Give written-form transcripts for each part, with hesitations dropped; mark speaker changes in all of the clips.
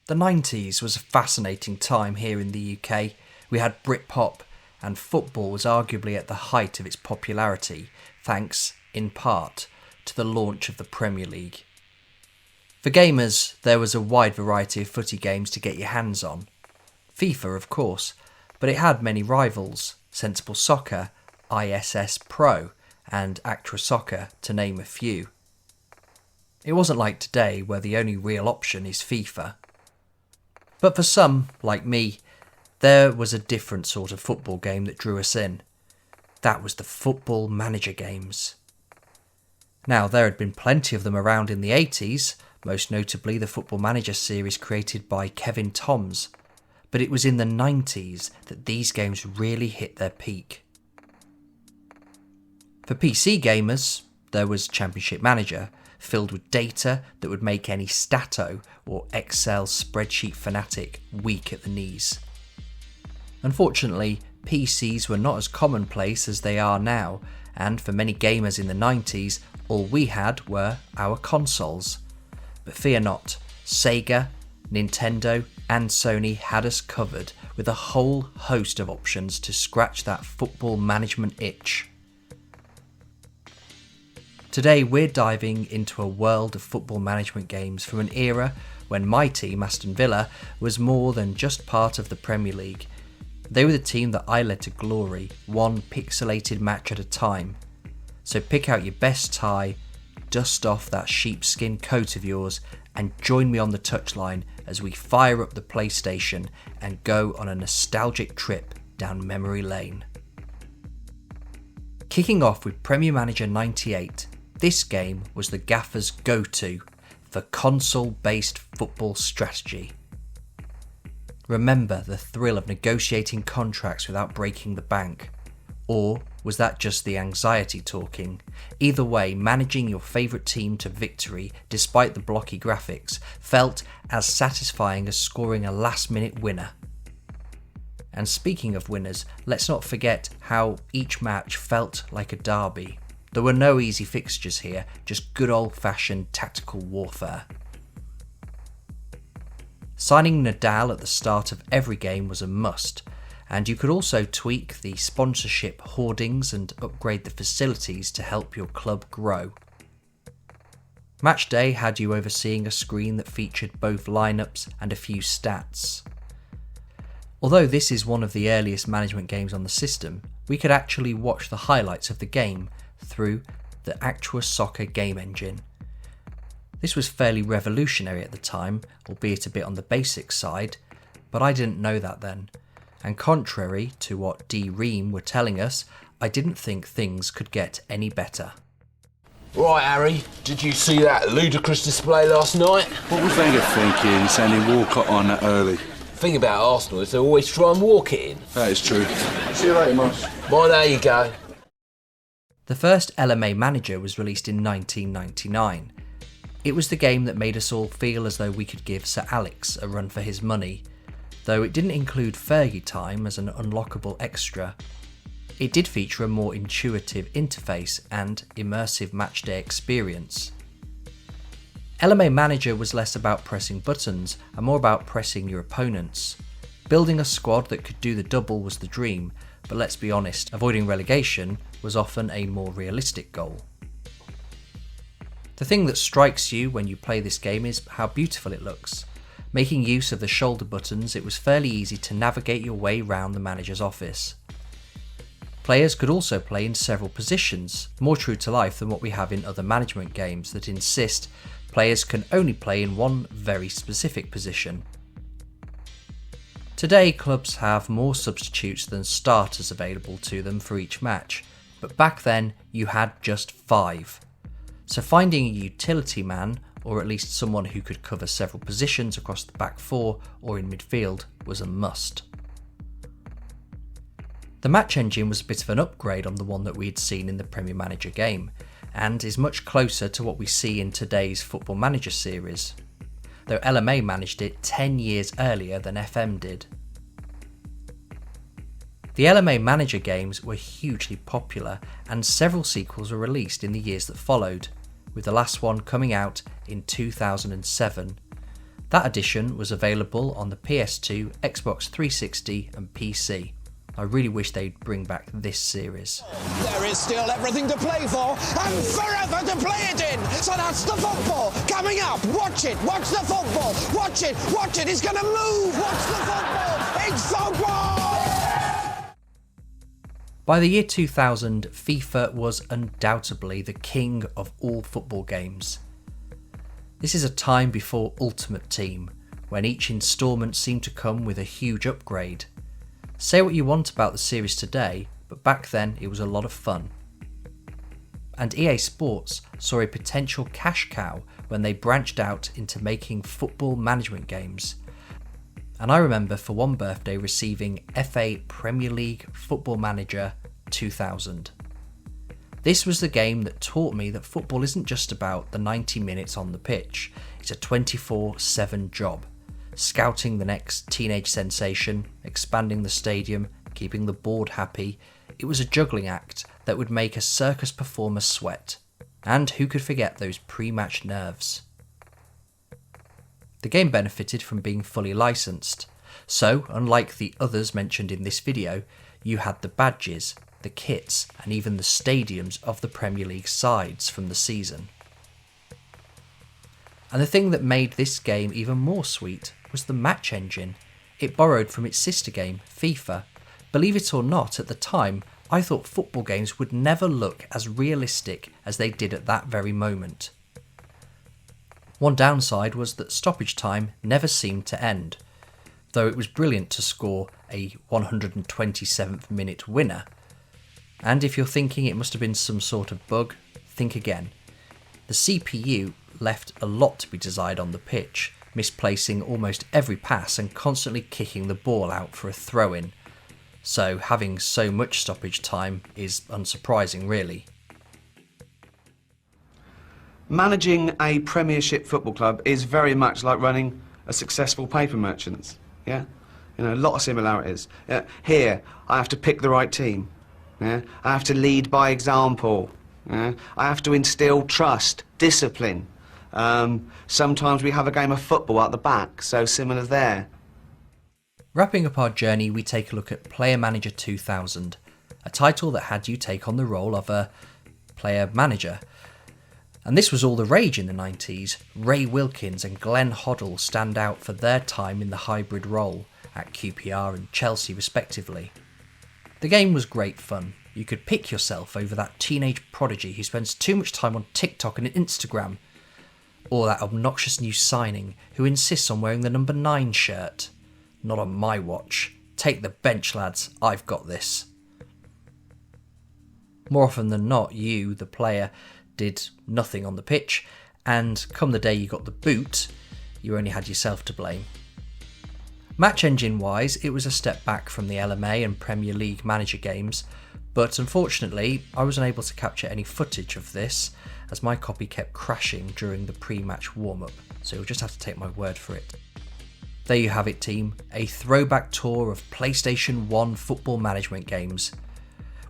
Speaker 1: The 90s was a fascinating time here in the UK. We had Britpop, and football was arguably at the height of its popularity, thanks, in part, to the launch of the Premier League. For gamers, there was a wide variety of footy games to get your hands on. FIFA, of course, but it had many rivals: Sensible Soccer, ISS Pro, and Actra Soccer, to name a few. It wasn't like today, where the only real option is FIFA. But for some, like me, there was a different sort of football game that drew us in. That was the Football Manager games. Now, there had been plenty of them around in the 80s, most notably the Football Manager series created by Kevin Toms, but it was in the 90s that these games really hit their peak. For PC gamers, there was Championship Manager, filled with data that would make any Stato or Excel spreadsheet fanatic weak at the knees. Unfortunately, PCs were not as commonplace as they are now, and for many gamers in the 90s, all we had were our consoles. But fear not, Sega, Nintendo and Sony had us covered with a whole host of options to scratch that football management itch. Today we're diving into a world of football management games from an era when my team, Aston Villa, was more than just part of the Premier League. They were the team that I led to glory, one pixelated match at a time. So pick out your best tie, dust off that sheepskin coat of yours, and join me on the touchline as we fire up the PlayStation and go on a nostalgic trip down memory lane. Kicking off with Premier Manager 98, this game was the gaffer's go-to for console-based football strategy. Remember the thrill of negotiating contracts without breaking the bank? Or was that just the anxiety talking? Either way, managing your favourite team to victory, despite the blocky graphics, felt as satisfying as scoring a last-minute winner. And speaking of winners, let's not forget how each match felt like a derby. There were no easy fixtures here, just good old-fashioned tactical warfare. Signing Nadal at the start of every game was a must, and you could also tweak the sponsorship hoardings and upgrade the facilities to help your club grow. Match day had you overseeing a screen that featured both lineups and a few stats. Although this is one of the earliest management games on the system, we could actually watch the highlights of the game through the Actra Soccer game engine. This was fairly revolutionary at the time, albeit a bit on the basic side, but I didn't know that then. And contrary to what D. Ream were telling us, I didn't think things could get any better.
Speaker 2: Right, Harry, did you see that ludicrous display last night?
Speaker 3: What was Wenger thinking, sending Walcott on that early?
Speaker 2: The thing about Arsenal is they always try and walk it in.
Speaker 3: That is true. See you later, Moss.
Speaker 2: Well, there you go.
Speaker 1: The first LMA Manager was released in 1999. It was the game that made us all feel as though we could give Sir Alex a run for his money, though it didn't include Fergie time as an unlockable extra. It did feature a more intuitive interface and immersive matchday experience. LMA Manager was less about pressing buttons and more about pressing your opponents. Building a squad that could do the double was the dream, but let's be honest, avoiding relegation was often a more realistic goal. The thing that strikes you when you play this game is how beautiful it looks. Making use of the shoulder buttons, it was fairly easy to navigate your way around the manager's office. Players could also play in several positions, more true to life than what we have in other management games that insist players can only play in one very specific position. Today, clubs have more substitutes than starters available to them for each match, but back then you had just 5. So finding a utility man, or at least someone who could cover several positions across the back 4 or in midfield, was a must. The match engine was a bit of an upgrade on the one that we had seen in the Premier Manager game, and is much closer to what we see in today's Football Manager series, though LMA managed it 10 years earlier than FM did. The LMA Manager games were hugely popular, and several sequels were released in the years that followed, with the last one coming out in 2007. That edition was available on the PS2, Xbox 360 and PC. I really wish they'd bring back this series.
Speaker 4: There is still everything to play for and forever to play it in. So that's the football coming up. Watch it. Watch the football. Watch it. Watch it. It's going to move. Watch the football. It's football.
Speaker 1: By the year 2000, FIFA was undoubtedly the king of all football games. This is a time before Ultimate Team, when each instalment seemed to come with a huge upgrade. Say what you want about the series today, but back then it was a lot of fun. And EA Sports saw a potential cash cow when they branched out into making football management games. And I remember for one birthday receiving FA Premier League Football Manager 2000. This was the game that taught me that football isn't just about the 90 minutes on the pitch, it's a 24/7 job. Scouting the next teenage sensation, expanding the stadium, keeping the board happy, it was a juggling act that would make a circus performer sweat. And who could forget those pre-match nerves? The game benefited from being fully licensed, so unlike the others mentioned in this video, you had the badges, the kits, and even the stadiums of the Premier League sides from the season. And the thing that made this game even more sweet was the match engine. It borrowed from its sister game, FIFA. Believe it or not, at the time, I thought football games would never look as realistic as they did at that very moment. One downside was that stoppage time never seemed to end, though it was brilliant to score a 127th minute winner. And if you're thinking it must have been some sort of bug, think again. The CPU left a lot to be desired on the pitch, misplacing almost every pass and constantly kicking the ball out for a throw-in. So having so much stoppage time is unsurprising, really.
Speaker 5: Managing a Premiership football club is very much like running a successful paper merchant. Yeah, you know, a lot of similarities. Here, I have to pick the right team. Yeah, I have to lead by example. Yeah, I have to instill trust, discipline. Sometimes we have a game of football at the back, so similar there.
Speaker 1: Wrapping up our journey, we take a look at Player Manager 2000, a title that had you take on the role of a player manager. And this was all the rage in the 90s. Ray Wilkins and Glenn Hoddle stand out for their time in the hybrid role at QPR and Chelsea respectively. The game was great fun. You could pick yourself over that teenage prodigy who spends too much time on TikTok and Instagram, or that obnoxious new signing who insists on wearing the number 9 shirt. Not on my watch. Take the bench, lads. I've got this. More often than not, you, the player, did nothing on the pitch, and come the day you got the boot, you only had yourself to blame. Match engine wise, it was a step back from the LMA and Premier League Manager games, but unfortunately I was unable to capture any footage of this as my copy kept crashing during the pre-match warm-up, so you'll just have to take my word for it. There you have it, team, a throwback tour of PlayStation 1 football management games.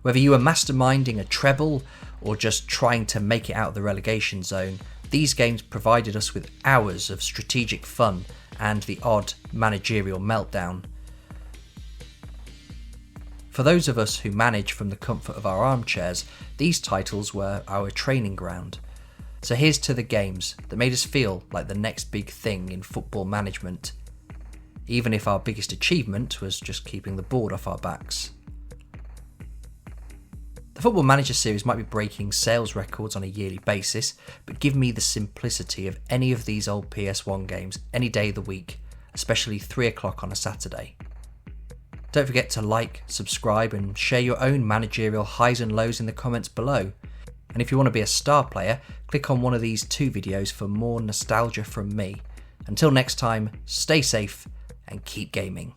Speaker 1: Whether you were masterminding a treble or just trying to make it out of the relegation zone, these games provided us with hours of strategic fun and the odd managerial meltdown. For those of us who manage from the comfort of our armchairs, these titles were our training ground. So here's to the games that made us feel like the next big thing in football management, even if our biggest achievement was just keeping the board off our backs. The Football Manager series might be breaking sales records on a yearly basis, but give me the simplicity of any of these old PS1 games any day of the week, especially 3 o'clock on a Saturday. Don't forget to like, subscribe and share your own managerial highs and lows in the comments below. And if you want to be a star player, click on one of these 2 videos for more nostalgia from me. Until next time, stay safe and keep gaming.